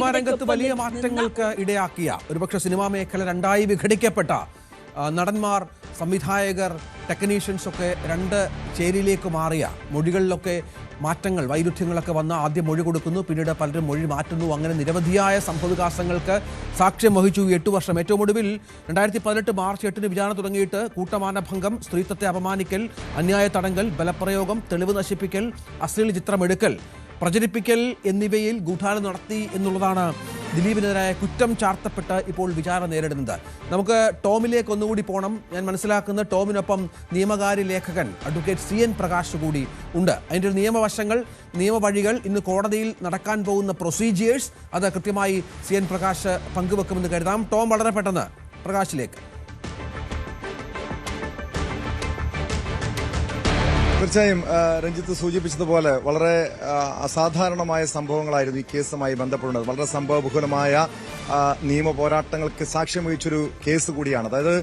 രംഗത്ത് വലിയ മാറ്റങ്ങൾക്ക് ഇടയാക്കിയ ഒരുപക്ഷെ സിനിമാ മേഖല രണ്ടായി വിഘടിക്കപ്പെട്ട നടന്മാർ, സംവിധായകർ, ടെക്നീഷ്യൻസ് ഒക്കെ രണ്ട് ചേരിയിലേക്ക് മാറിയ മൊഴികളിലൊക്കെ മാറ്റങ്ങൾ, വൈരുദ്ധ്യങ്ങളൊക്കെ വന്ന് ആദ്യം മൊഴി കൊടുക്കുന്നു, പിന്നീട് പലരും മൊഴി മാറ്റുന്നു. അങ്ങനെ നിരവധിയായ സംഭവവികാസങ്ങൾക്ക് സാക്ഷ്യം വഹിച്ചു 8 വർഷം. ഏറ്റവും ഒടുവിൽ 2018 മാർച്ച് 8 വിചാരണ തുടങ്ങിയിട്ട് കൂട്ടമാനഭംഗം, സ്ത്രീത്വത്തെ അപമാനിക്കൽ, അന്യായ തടങ്കൽ, ബലപ്രയോഗം, തെളിവ് നശിപ്പിക്കൽ, അശ്ലീല ചിത്രമെടുക്കൽ, പ്രചരിപ്പിക്കൽ എന്നിവയിൽ ഗൂഢാലോചന നടത്തി എന്നുള്ളതാണ് ദിലീപിനെതിരായ കുറ്റം ചാർത്തപ്പെട്ട് ഇപ്പോൾ വിചാരണ നേരിടുന്നത്. നമുക്ക് ടോമിലേക്ക് ഒന്നുകൂടി പോകണം. ഞാൻ മനസ്സിലാക്കുന്നത് ടോമിനൊപ്പം നിയമകാര്യ ലേഖകൻ അഡ്വക്കേറ്റ് CN പ്രകാശ് കൂടി ഉണ്ട്. അതിൻ്റെ ഒരു നിയമവശങ്ങൾ, നിയമവഴികൾ, ഇന്ന് കോടതിയിൽ നടക്കാൻ പോകുന്ന പ്രൊസീജിയേഴ്സ്, അത് കൃത്യമായി CN പ്രകാശ് പങ്കുവെക്കുമെന്ന് കരുതാം. ടോം, വളരെ പെട്ടെന്ന് പ്രകാശിലേക്ക്. തീർച്ചയായും രഞ്ജിത്ത് സൂചിപ്പിച്ചതുപോലെ വളരെ അസാധാരണമായ സംഭവങ്ങളായിരുന്നു ഈ കേസുമായി ബന്ധപ്പെടുന്നത്. വളരെ സംഭവബഹുലമായ നിയമ പോരാട്ടങ്ങൾക്ക് സാക്ഷ്യം വഹിച്ചൊരു കേസ് കൂടിയാണ്. അതായത്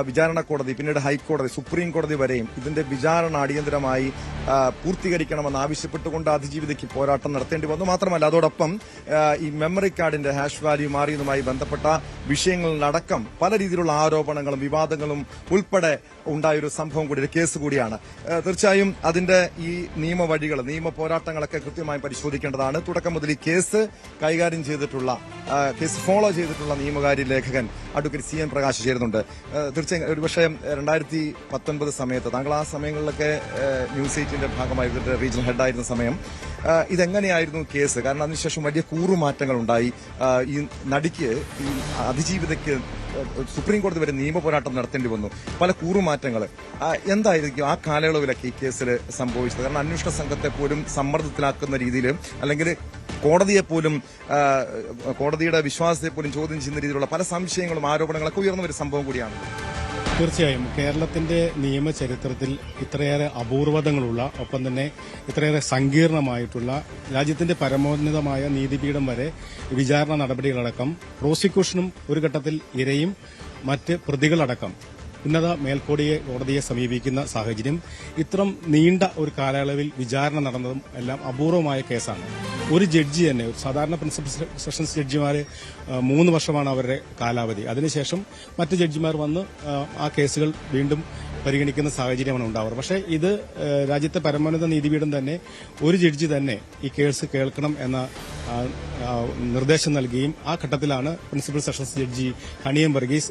വിചാരണ കോടതി, പിന്നീട് ഹൈക്കോടതി, സുപ്രീം കോടതി വരെയും ഇതിന്റെ വിചാരണ അടിയന്തരമായി പൂർത്തീകരിക്കണമെന്ന് ആവശ്യപ്പെട്ടുകൊണ്ട് അതിജീവിതയ്ക്ക് പോരാട്ടം നടത്തേണ്ടി വന്നു. മാത്രമല്ല അതോടൊപ്പം ഈ മെമ്മറി കാർഡിന്റെ ഹാഷ് വാല്യൂ മാറിയതുമായി ബന്ധപ്പെട്ട വിഷയങ്ങളിലടക്കം പല രീതിയിലുള്ള ആരോപണങ്ങളും വിവാദങ്ങളും ഉൾപ്പെടെ ഉണ്ടായൊരു സംഭവം കൂടി, ഒരു കേസ് കൂടിയാണ്. തീർച്ചയായും അതിന്റെ ഈ നിയമവഴികൾ, നിയമ പോരാട്ടങ്ങളൊക്കെ കൃത്യമായി പരിശോധിക്കേണ്ടതാണ്. തുടക്കം മുതൽ ഈ കേസ് കൈകാര്യം ചെയ്തിട്ടുള്ള, കേസ് ഫോളോ ചെയ്തിട്ടുള്ള നിയമകാര്യ ലേഖകൻ അഡ്വക്കേറ്റ് CN പ്രകാശ് ചേരുന്നുണ്ട്. തീർച്ചയായും ഒരുപക്ഷെ 2019 സമയത്ത്, താങ്കൾ ആ സമയങ്ങളിലൊക്കെ ന്യൂസ് 8ന്റെ ഭാഗമായിരുന്നിട്ട് റീജിയണൽ ഹെഡായിരുന്ന സമയം, ഇതെങ്ങനെയായിരുന്നു കേസ്? കാരണം അതിനുശേഷം വലിയ കൂറുമാറ്റങ്ങൾ ഉണ്ടായി. ഈ നടിക്ക്, ഈ അതിജീവിതയ്ക്ക് സുപ്രീം കോടതി വരെ നിയമ പോരാട്ടം നടത്തേണ്ടി വന്നു. പല കൂറുമാറ്റങ്ങൾ എന്തായിരിക്കും ആ കാലയളവിലൊക്കെ ഈ കേസിൽ സംഭവിച്ചത്? കാരണം അന്വേഷണ സംഘത്തെ പോലും സമ്മർദ്ദത്തിലാക്കുന്ന രീതിയിൽ, അല്ലെങ്കിൽ കോടതിയെപ്പോലും, കോടതിയുടെ വിശ്വാസത്തെ പോലും ചോദ്യം ചെയ്യുന്ന രീതിയിലുള്ള പല സംശയങ്ങളും ആരോപണങ്ങളൊക്കെ ഉയർന്നു ഒരു സംഭവം കൂടിയാണ്. തീർച്ചയായും കേരളത്തിന്റെ നിയമചരിത്രത്തിൽ ഇത്രയേറെ അപൂർവതകളുള്ള, ഒപ്പം തന്നെ ഇത്രയേറെ സങ്കീർണമായിട്ടുള്ള, രാജ്യത്തിന്റെ പരമോന്നതമായ നീതിപീഠം വരെ വിചാരണ നടപടികളടക്കം, പ്രോസിക്യൂഷനും ഒരു ഘട്ടത്തിൽ ഇരയും മറ്റ് പ്രതികളടക്കം ഉന്നത കോടതിയെ സമീപിക്കുന്ന സാഹചര്യം, ഇത്രം നീണ്ട ഒരു കാലയളവിൽ വിചാരണ നടന്നതും എല്ലാം അപൂർവമായ കേസാണ്. ഒരു ജഡ്ജി തന്നെ, ഒരു സാധാരണ പ്രിൻസിപ്പൽ സെഷൻസ് ജഡ്ജിമാർ 3 വർഷമാണ് അവരുടെ കാലാവധി. അതിനുശേഷം മറ്റ് ജഡ്ജിമാർ വന്ന് ആ കേസുകൾ വീണ്ടും പരിഗണിക്കുന്ന സാഹചര്യമാണ് ഉണ്ടാവാറ്. പക്ഷേ ഇത് രാജ്യത്തെ പരമോന്നത നീതിപീഠം തന്നെ, ഒരു ജഡ്ജി തന്നെ ഈ കേസ് കേൾക്കണം എന്ന നിർദ്ദേശം നൽകുകയും ആ ഘട്ടത്തിലാണ് പ്രിൻസിപ്പൽ സെഷൻസ് ജഡ്ജി ഹണിയം വർഗീസ്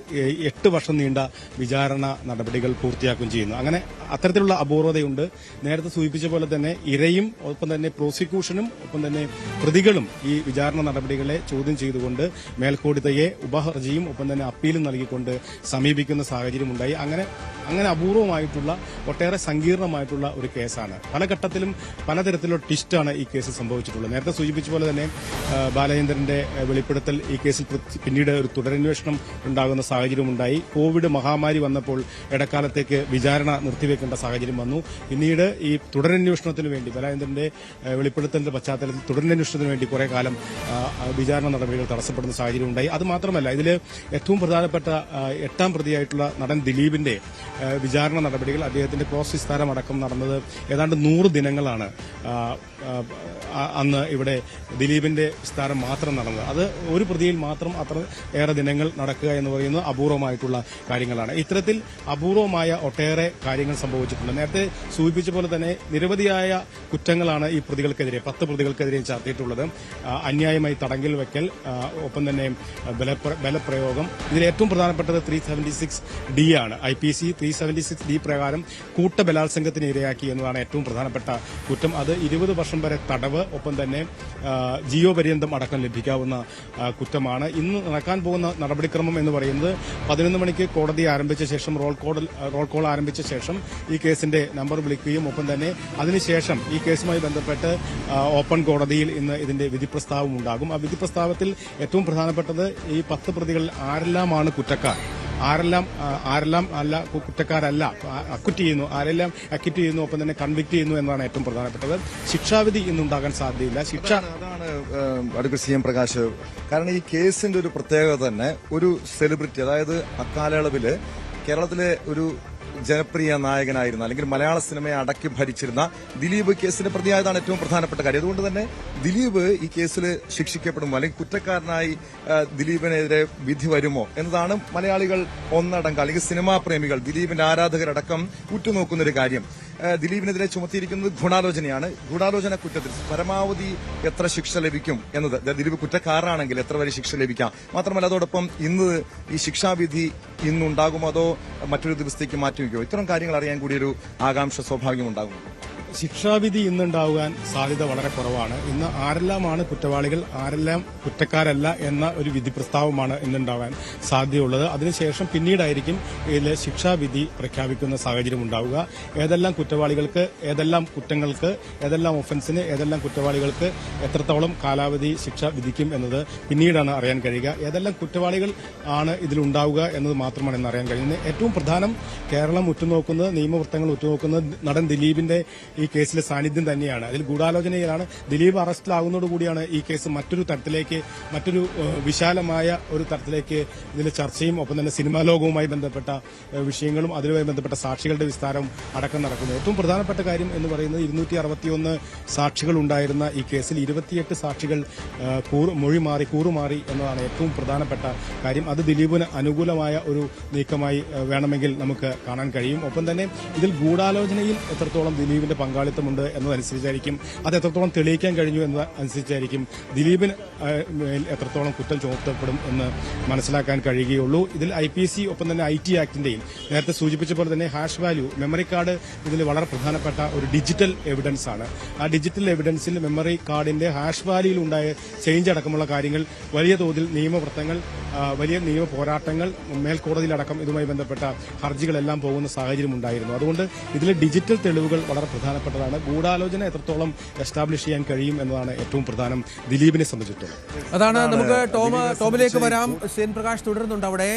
8 വർഷം നീണ്ട വിചാരണ നടപടികൾ പൂർത്തിയാക്കുകയും ചെയ്യുന്നു. അങ്ങനെ അത്തരത്തിലുള്ള അപൂർവതയുണ്ട്. നേരത്തെ സൂചിപ്പിച്ച പോലെ തന്നെ ഇരയും ഒപ്പം തന്നെ പ്രോസിക്യൂഷനും ഒപ്പം തന്നെ പ്രതികളും ഈ വിചാരണ നടപടികളെ ചോദ്യം ചെയ്തുകൊണ്ട് മേൽക്കോടതിയെ ഉപഹർജിയും ഒപ്പം തന്നെ അപ്പീലും നൽകിക്കൊണ്ട് സമീപിക്കുന്ന സാഹചര്യമുണ്ടായി. അങ്ങനെ അപൂർവമായിട്ടുള്ള, ഒട്ടേറെ സങ്കീർണമായിട്ടുള്ള ഒരു കേസാണ്. പല ഘട്ടത്തിലും പലതരത്തിലുള്ള ട്വിസ്റ്റാണ് ഈ കേസ് സംഭവിച്ചിട്ടുള്ളത്. നേരത്തെ സൂചിപ്പിച്ച പോലെ തന്നെ ബാലചന്ദ്രന്റെ വെളിപ്പെടുത്തൽ ഈ കേസിൽ പിന്നീട് ഒരു തുടരന്വേഷണം ഉണ്ടാകുന്ന സാഹചര്യമുണ്ടായി. കോവിഡ് മഹാമാരി വന്നപ്പോൾ ഇടക്കാലത്തേക്ക് വിചാരണ നിർത്തിവെക്കേണ്ട സാഹചര്യം വന്നു. പിന്നീട് ഈ തുടരന്വേഷണത്തിന് വേണ്ടി, ബാലചന്ദ്രന്റെ വെളിപ്പെടുത്തലിന്റെ പശ്ചാത്തലത്തിൽ തുടരന്വേഷണത്തിന് വേണ്ടി കുറെ കാലം വിചാരണ നടപടികൾ തടസ്സപ്പെടുന്ന സാഹചര്യം ഉണ്ടായി. അത് മാത്രമല്ല, ഇതിൽ ഏറ്റവും പ്രധാനപ്പെട്ട 8ാം പ്രതിയായിട്ടുള്ള നടൻ ദിലീപിന്റെ വിചാരണ നടപടികൾ, അദ്ദേഹത്തിന്റെ ക്രോസ് വിസ്താരം അടക്കം നടന്നത് ഏതാണ്ട് 100 ദിനങ്ങളാണ് അന്ന് ഇവിടെ ദിലീപിന്റെ വിസ്താരം മാത്രം നടന്നത്. അത് ഒരു പ്രതിയിൽ മാത്രം അത്ര ഏറെ ദിനങ്ങൾ നടക്കുക എന്ന് പറയുന്നത് അപൂർവമായിട്ടുള്ള കാര്യങ്ങളാണ്. ഇത്തരത്തിൽ അപൂർവമായ ഒട്ടേറെ കാര്യങ്ങൾ സംഭവിച്ചിട്ടുണ്ട്. നേരത്തെ സൂചിപ്പിച്ച പോലെ തന്നെ നിരവധിയായ കുറ്റങ്ങളാണ് ഈ പ്രതികൾക്കെതിരെ, 10 പ്രതികൾക്കെതിരെ ചാർത്തിയിട്ടുള്ളത്. അന്യായമായി തടങ്കൽ വയ്ക്കൽ, ഒപ്പം തന്നെ ബലപ്രയോഗം. ഇതിൽ ഏറ്റവും പ്രധാനപ്പെട്ടത് 376D ആണ്. IPC 376D പ്രകാരം കൂട്ടബലാത്സംഗത്തിന് ഇരയാക്കി എന്നതാണ് ഏറ്റവും പ്രധാനപ്പെട്ട കുറ്റം. അത് 20 വർഷം വരെ തടവ്, ഒപ്പം തന്നെ ജീവപര്യന്തം അടക്കം ലഭിക്കാവുന്ന കുറ്റമാണ്. ഇന്ന് നടക്കാൻ പോകുന്ന നടപടിക്രമം എന്ന് പറയുന്നത് 11 മണിക്ക് കോടതി ആരംഭിച്ച ശേഷം, റോൾ കോൾ ആരംഭിച്ച ശേഷം ഈ കേസിന്റെ നമ്പർ വിളിക്കുകയും ഒപ്പം തന്നെ അതിനുശേഷം ഈ കേസുമായി ബന്ധപ്പെട്ട് ഓപ്പൺ കോടതിയിൽ ഇന്ന് ഇതിന്റെ വിധിപ്രസ്താവം ഉണ്ടാകും. ആ വിധിപ്രസ്താവത്തിൽ ഏറ്റവും പ്രധാനപ്പെട്ടത് ഈ 10 പ്രതികളിൽ ആരെല്ലാമാണ് കുറ്റക്കാർ, ആരെല്ലാം അല്ല കുറ്റക്കാരല്ല, അക്വിറ്റ് ചെയ്യുന്നു, ആരെല്ലാം അക്വിറ്റ് ചെയ്യുന്നു, ഒപ്പം തന്നെ കൺവിക്ട് ചെയ്യുന്നു എന്നതാണ് ഏറ്റവും പ്രധാനപ്പെട്ടത്. ശിക്ഷാവിധി ഇന്നുണ്ടാകാൻ സാധ്യതയില്ല. അതാണ് അഡ്വക്കേറ്റ് CN പ്രകാശ്. കാരണം ഈ കേസിന്റെ ഒരു പ്രത്യേകത തന്നെ, ഒരു സെലിബ്രിറ്റി, അതായത് അക്കാലയളവില് കേരളത്തിലെ ഒരു ജനപ്രിയ നായകനായിരുന്ന അല്ലെങ്കിൽ മലയാള സിനിമയെ അടക്കി ഭരിച്ചിരുന്ന ദിലീപ് കേസിന്റെ പ്രതിയായതാണ് ഏറ്റവും പ്രധാനപ്പെട്ട കാര്യം. അതുകൊണ്ട് തന്നെ ദിലീപ് ഈ കേസിൽ ശിക്ഷിക്കപ്പെടുമോ അല്ലെങ്കിൽ കുറ്റക്കാരനായി ദിലീപിനെതിരെ വിധി വരുമോ എന്നതാണ് മലയാളികൾ ഒന്നടങ്കം അല്ലെങ്കിൽ സിനിമാ പ്രേമികൾ ദിലീപിന്റെ ആരാധകരടക്കം ഉറ്റുനോക്കുന്ന ഒരു കാര്യം. ദിലീപിനെതിരെ ചുമത്തിയിരിക്കുന്നത് ഗൂഢാലോചനയാണ്. ഗൂഢാലോചന കുറ്റത്തിൽ പരമാവധി എത്ര ശിക്ഷ ലഭിക്കും എന്നത്, ദിലീപ് കുറ്റക്കാരനാണെങ്കിൽ എത്ര വരെ ശിക്ഷ ലഭിക്കാം, മാത്രമല്ല അതോടൊപ്പം ഇന്ന് ഈ ശിക്ഷാവിധി ഇന്നുണ്ടാകുമോ അതോ മറ്റൊരു ദിവസത്തേക്ക് മാറ്റിവെക്കുമോ, ഇത്തരം കാര്യങ്ങൾ അറിയാൻ കൂടി ഒരു ആകാംക്ഷ സ്വാഭാവികമുണ്ടാകും. ശിക്ഷാവിധി ഇന്നുണ്ടാവാൻ സാധ്യത വളരെ കുറവാണ്. ഇന്ന് ആരെല്ലാമാണ് കുറ്റവാളികൾ, ആരെല്ലാം കുറ്റക്കാരല്ല എന്ന ഒരു വിധി പ്രസ്താവമാണ് ഇന്നുണ്ടാവാൻ സാധ്യതയുള്ളത്. അതിനുശേഷം പിന്നീടായിരിക്കും ഇതിൽ ശിക്ഷാവിധി പ്രഖ്യാപിക്കുന്ന സാഹചര്യം ഉണ്ടാവുക. ഏതെല്ലാം കുറ്റവാളികൾക്ക്, ഏതെല്ലാം കുറ്റങ്ങൾക്ക്, ഏതെല്ലാം ഒഫൻസിന്, ഏതെല്ലാം കുറ്റവാളികൾക്ക് എത്രത്തോളം കാലാവധി ശിക്ഷ വിധിക്കും എന്നത് പിന്നീടാണ് അറിയാൻ കഴിയുക. ഏതെല്ലാം കുറ്റവാളികൾ ആണ് ഇതിലുണ്ടാവുക എന്നത് മാത്രമാണ് ഇന്ന് അറിയാൻ കഴിയുന്നത്. ഏറ്റവും പ്രധാനം കേരളം ഉറ്റുനോക്കുന്നത്, നിയമവൃത്തങ്ങൾ ഉറ്റുനോക്കുന്നത് നടൻ ദിലീപിന്റെ ഈ കേസിലെ സാന്നിധ്യം തന്നെയാണ്. അതിൽ ഗൂഢാലോചനയിലാണ്. ദിലീപ് അറസ്റ്റിലാകുന്നതോടുകൂടിയാണ് ഈ കേസ് മറ്റൊരു തരത്തിലേക്ക്, മറ്റൊരു വിശാലമായ ഒരു തരത്തിലേക്ക് ഇതിലെ ചർച്ചയും ഒപ്പം തന്നെ സിനിമാ ലോകവുമായി ബന്ധപ്പെട്ട വിഷയങ്ങളും അതുമായി ബന്ധപ്പെട്ട സാക്ഷികളുടെ വിസ്താരവും അടക്കം നടക്കുന്നത്. ഏറ്റവും പ്രധാനപ്പെട്ട കാര്യം എന്ന് പറയുന്നത് 261 സാക്ഷികൾ ഉണ്ടായിരുന്ന ഈ കേസിൽ 28 സാക്ഷികൾ കൂറുമാറി എന്നതാണ് ഏറ്റവും പ്രധാനപ്പെട്ട കാര്യം. അത് ദിലീപിന് അനുകൂലമായ ഒരു നീക്കമായി വേണമെങ്കിൽ നമുക്ക് കാണാൻ കഴിയും. ഒപ്പം തന്നെ ഇതിൽ ഗൂഢാലോചനയിൽ എത്രത്തോളം ദിലീപിന്റെ പങ്കാളിത്തമുണ്ട് എന്നതനുസരിച്ചായിരിക്കും, അത് എത്രത്തോളം തെളിയിക്കാൻ കഴിഞ്ഞു എന്നതനുസരിച്ചായിരിക്കും ദിലീപിന് എത്രത്തോളം കുറ്റം ചുമത്തപ്പെടും എന്ന് മനസ്സിലാക്കാൻ കഴിയുകയുള്ളൂ. ഇതിൽ IPC ഒപ്പം തന്നെ IT ആക്ടിന്റെയും നേരത്തെ സൂചിപ്പിച്ച പോലെ തന്നെ ഹാഷ് വാല്യൂ, മെമ്മറി കാർഡ് ഇതിൽ വളരെ പ്രധാനപ്പെട്ട ഒരു ഡിജിറ്റൽ എവിഡൻസ് ആണ്. ആ ഡിജിറ്റൽ എവിഡൻസിൽ മെമ്മറി കാർഡിന്റെ ഹാഷ് വാല്യൂയിൽ ഉണ്ടായ ചേഞ്ച് അടക്കമുള്ള കാര്യങ്ങൾ വലിയ തോതിൽ നിയമവൃത്തങ്ങൾ, വലിയ നിയമ പോരാട്ടങ്ങൾ, മേൽക്കോടതിയിലടക്കം ഇതുമായി ബന്ധപ്പെട്ട ഹർജികളെല്ലാം പോകുന്ന സാഹചര്യം ഉണ്ടായിരുന്നു. അതുകൊണ്ട് ഇതിലെ ഡിജിറ്റൽ തെളിവുകൾ വളരെ പ്രധാനപ്പെട്ടതാണ്. ഗൂഢാലോചന എത്രത്തോളം എസ്റ്റാബ്ലിഷ് ചെയ്യാൻ കഴിയും എന്നതാണ് ഏറ്റവും പ്രധാനം ദിലീപിനെ സംബന്ധിച്ചിടത്തോളം. അതാണ്. നമുക്ക് ടോമിലേക്ക് വരാം. സെൻ പ്രകാശ് തുടരുന്നുണ്ട്. അവിടെ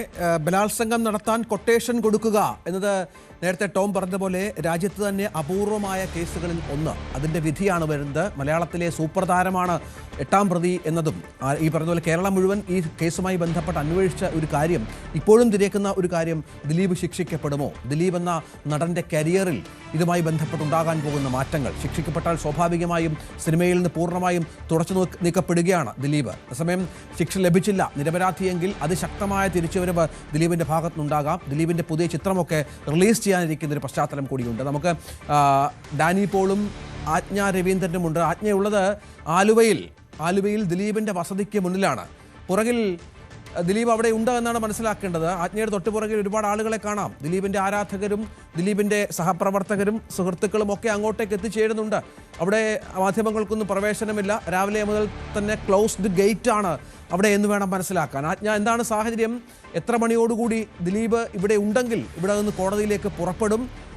ബലാത്സംഗം നടത്താൻ കൊട്ടേഷൻ കൊടുക്കുക എന്നത് നേരത്തെ ടോം പറഞ്ഞതുപോലെ രാജ്യത്ത് തന്നെ അപൂർവമായ കേസുകളിൽ ഒന്ന്. അതിന്റെ വിധിയാണ് വരുന്നത്. മലയാളത്തിലെ സൂപ്പർ താരമാണ് 8ാം പ്രതി എന്നതും ഈ പറഞ്ഞതുപോലെ കേരളം മുഴുവൻ ഈ കേസുമായി ബന്ധപ്പെട്ട് അന്വേഷിച്ച ഒരു കാര്യം, ഇപ്പോഴും തിരക്കുന്ന ഒരു കാര്യം, ദിലീപ് ശിക്ഷിക്കപ്പെടുമോ? ദിലീപ് എന്ന നടന്റെ കരിയറിൽ ഇതുമായി ബന്ധപ്പെട്ടുണ്ടാകാൻ പോകുന്ന മാറ്റങ്ങൾ. ശിക്ഷിക്കപ്പെട്ടാൽ സ്വാഭാവികമായും സിനിമയിൽ നിന്ന് പൂർണ്ണമായും തുടച്ചു നീക്കപ്പെടുകയാണ് ദിലീപ്. അതേസമയം ശിക്ഷ ലഭിച്ചില്ല, നിരപരാധിയെങ്കിൽ അതിശക്തമായ തിരിച്ചുവരവ് ദിലീപിന്റെ ഭാഗത്തുനിന്നുണ്ടാകാം. ദിലീപിന്റെ പുതിയ ചിത്രമൊക്കെ റിലീസ് ചെയ്യാനിരിക്കുന്ന ഒരു പശ്ചാത്തലം കൂടിയുണ്ട്. നമുക്ക് ഡാനി പോളും ആജ്ഞ രവീന്ദ്രനുമുണ്ട്. ആജ്ഞയുള്ളത് ആലുവയിൽ ദിലീപിന്റെ വസതിക്ക് മുന്നിലാണ്. പുറകിൽ ദിലീപ് അവിടെ ഉണ്ട് എന്നാണ് മനസ്സിലാക്കേണ്ടത്. ആജ്ഞയുടെ തൊട്ടുപുറകിൽ ഒരുപാട് ആളുകളെ കാണാം. ദിലീപിന്റെ ആരാധകരും ദിലീപിന്റെ സഹപ്രവർത്തകരും സുഹൃത്തുക്കളും ഒക്കെ അങ്ങോട്ടേക്ക് എത്തിച്ചേരുന്നുണ്ട്. അവിടെ മാധ്യമങ്ങൾക്കൊന്നും പ്രവേശനമില്ല. രാവിലെ മുതൽ തന്നെ ക്ലോസ്ഡ് ഗേറ്റ് ആണ് അവിടെ എന്ന് വേണം മനസ്സിലാക്കാൻ. ആജ്ഞ, എന്താണ് സാഹചര്യം? എത്ര മണിയോടുകൂടി ദിലീപ് ഇവിടെ ഉണ്ടെങ്കിൽ ഇവിടെ നിന്ന് കോടതിയിലേക്ക് പുറപ്പെടും?